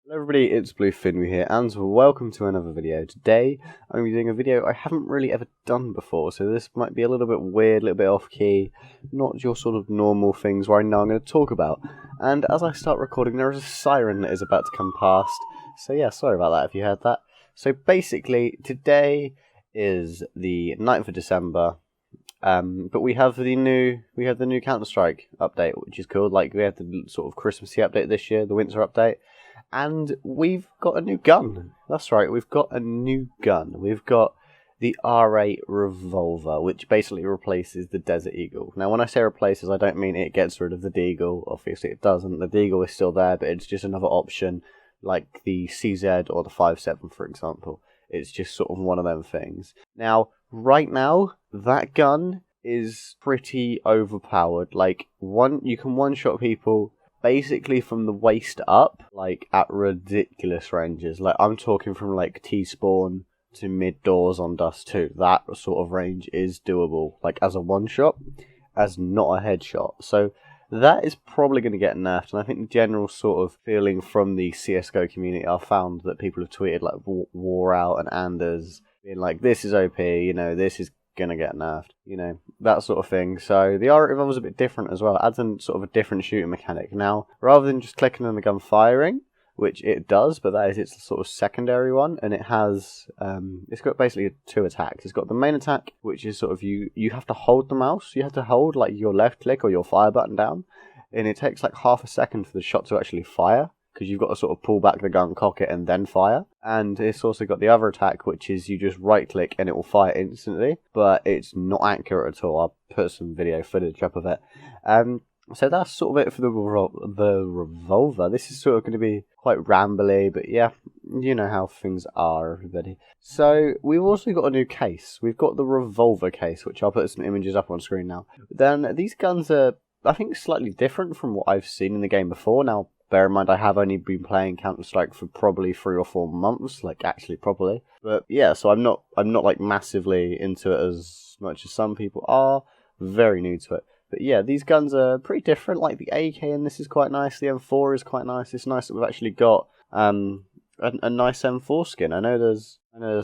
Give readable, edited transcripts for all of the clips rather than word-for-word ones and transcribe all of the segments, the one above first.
Hello everybody, it's Bluefin here, and welcome to another video. Today, I'm going to be doing a video I haven't really ever done before, so this might be a little bit weird, a little bit off-key, not your sort of normal things where I know I'm going to talk about. And as I start recording, there is a siren that is about to come past, so yeah, sorry about that if you heard that. So basically, today is the 9th of December, but we have the new Counter-Strike update, which is cool. Like, we have the sort of Christmassy update this year, the winter update. And we've got a new gun. That's right, we've got a new gun. We've got the R8 Revolver, which basically replaces the Desert Eagle. Now, when I say replaces, I don't mean it gets rid of the Deagle. Obviously, it doesn't. The Deagle is still there, but it's just another option, like the CZ or the 5.7, for example. It's just sort of one of them things. Now, right now, that gun is pretty overpowered. Like, you can one-shot people basically from the waist up, like at ridiculous ranges. Like, I'm talking from like T-spawn to mid doors on Dust 2. That sort of range is doable, like as a one shot, as not a headshot. So that is probably going to get nerfed, and I think the general sort of feeling from the CSGO community, I found that people have tweeted like War Out and Anders being like, this is OP, you know, this is gonna get nerfed, you know, that sort of thing. So the R8 Revolver is a bit different as well. It adds in sort of a different shooting mechanic. Now, rather than just clicking on the gun firing, which it does, but that is its sort of secondary one, and it has it's got basically two attacks. It's got the main attack, which is sort of you have to hold the mouse, you have to hold like your left click or your fire button down, and it takes like half a second for the shot to actually fire, because you've got to sort of pull back the gun, cock it, and then fire. And it's also got the other attack, which is you just right-click and it will fire instantly, but it's not accurate at all. I'll put some video footage up of it. So that's sort of it for the Revolver. This is sort of going to be quite rambly, but yeah, you know how things are, everybody. So we've also got a new case. We've got the Revolver case, which I'll put some images up on screen now. Then these guns are, I think, slightly different from what I've seen in the game before. Now, bear in mind, I have only been playing Counter-Strike for probably 3 or 4 months, like actually properly. But yeah, so I'm not like massively into it as much as some people are. Very new to it. But yeah, these guns are pretty different. Like the AK in this is quite nice. The M4 is quite nice. It's nice that we've actually got a nice M4 skin. I know there's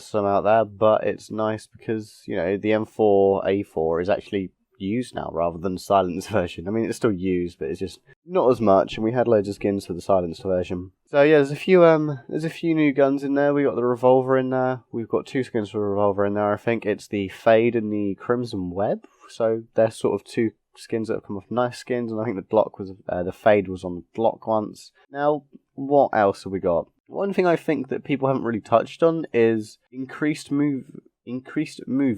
some out there, but it's nice because, you know, the M4A4 is actually used now rather than the silenced version. I mean, it's still used, but it's just not as much, and we had loads of skins for the silenced version. So yeah, there's a few new guns in there. We got the Revolver in there. We've got 2 skins for the Revolver in there. I think it's the Fade and the Crimson Web. So they're sort of 2 skins that have come off nice skins, and I think the Glock was the Fade was on the Glock once. Now, what else have we got? One thing I think that people haven't really touched on is increased move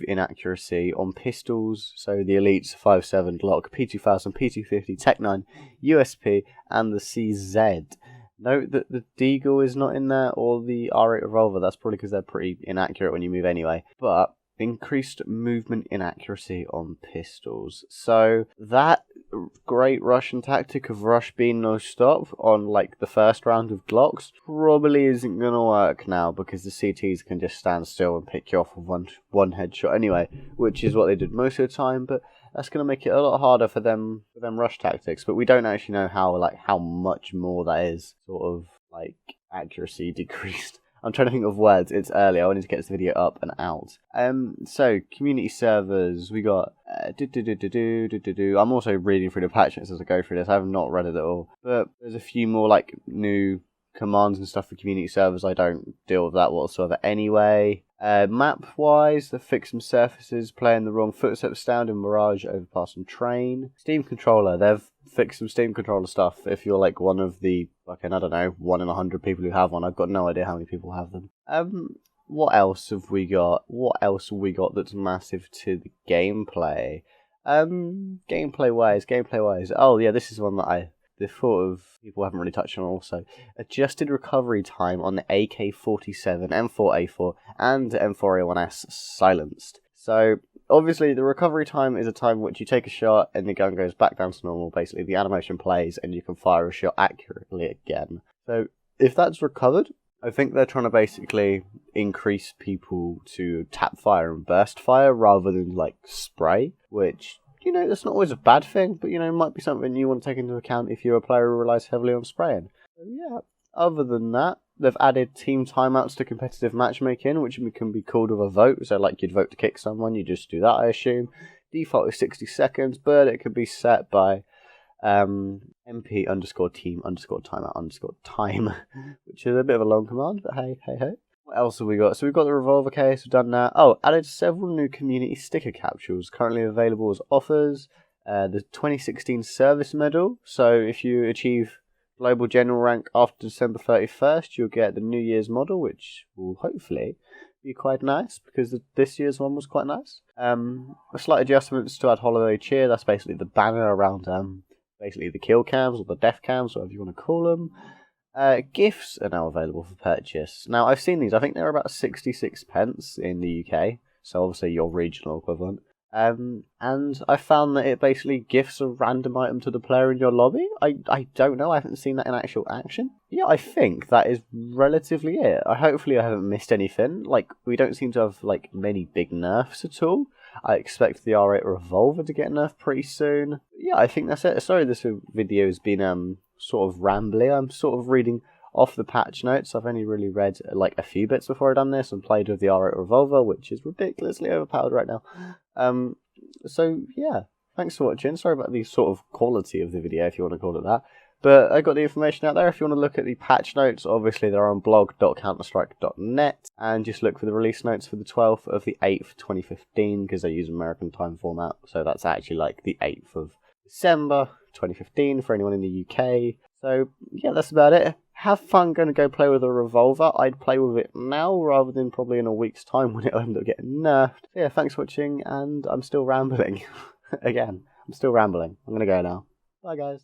inaccuracy on pistols, so the Elites, 5.7, Glock, P2000, P250, Tech-9, USP, and the CZ. Note that the Deagle is not in there, or the R8 Revolver. That's probably because they're pretty inaccurate when you move anyway. But increased movement inaccuracy on pistols. So that great Russian tactic of rush being no stop on like the first round of Glocks probably isn't going to work now, because the CTs can just stand still and pick you off with one headshot anyway, which is what they did most of the time. But that's going to make it a lot harder for them rush tactics. But we don't actually know how much more that is sort of like accuracy decreased. I'm trying to think of words. It's early. I wanted to get this video up and out. So community servers. We got I'm also reading through the patch notes as I go through this. I have not read it at all, but there's a few more like new commands and stuff for community servers. I don't deal with that whatsoever anyway. Map wise, they fixed some surfaces, playing the wrong footsteps stand in Mirage, overpass and train. Steam controller, they've fixed some Steam controller stuff. If you're like one of the fucking, I don't know, 1 in 100 people who have one, I've got no idea how many people have them. What else have we got? What else have we got that's massive to the gameplay? Gameplay wise. Oh yeah, this is one that the thought of people haven't really touched on also. Adjusted recovery time on the AK-47, M4A4, and M4A1S silenced. So, obviously, the recovery time is a time in which you take a shot and the gun goes back down to normal. Basically, the animation plays and you can fire a shot accurately again. So, if that's recovered, I think they're trying to basically increase people to tap fire and burst fire rather than, like, spray, which, you know, that's not always a bad thing, but, you know, it might be something you want to take into account if you're a player who relies heavily on spraying. So, yeah, Other than that, they've added team timeouts to competitive matchmaking, which can be called with a vote. So like you'd vote to kick someone, you just do that, I assume. Default is 60 seconds, but it can be set by MP underscore team underscore timeout underscore time, which is a bit of a long command, but hey, hey, hey. What else have we got? So we've got the revolver case, we've done that. Oh, added several new community sticker capsules currently available as offers. The 2016 service medal. So if you achieve global general rank after December 31st, you'll get the New Year's model, which will hopefully be quite nice because this year's one was quite nice. Slight adjustments to add holiday cheer. That's basically the banner around basically the kill cams or the death cams, whatever you want to call them. Gifts are now available for purchase. Now, I've seen these. I think they're about 66 pence in the UK, so obviously your regional equivalent. And I found that it basically gifts a random item to the player in your lobby. I don't know. I haven't seen that in actual action. Yeah, I think that is relatively it. Hopefully I haven't missed anything. Like, we don't seem to have, like, many big nerfs at all. I expect the R8 Revolver to get nerfed pretty soon. Yeah, I think that's it. Sorry this video has been sort of rambly. I'm sort of reading off the patch notes. I've only really read like a few bits before I've done this and played with the R8 Revolver, which is ridiculously overpowered right now. So yeah, thanks for watching. Sorry about the sort of quality of the video, if you want to call it that. But I got the information out there. If you want to look at the patch notes, obviously they're on blog.counterstrike.net, and just look for the release notes for the 12th of the 8th, 2015, because they use American time format. So that's actually like the 8th of December 2015 for anyone in the UK. So yeah, that's about it. Have fun going to go play with a revolver. I'd play with it now rather than probably in a week's time when it'll end up getting nerfed. So yeah, thanks for watching, and I'm still rambling. Again, I'm still rambling. I'm going to go now. Bye guys.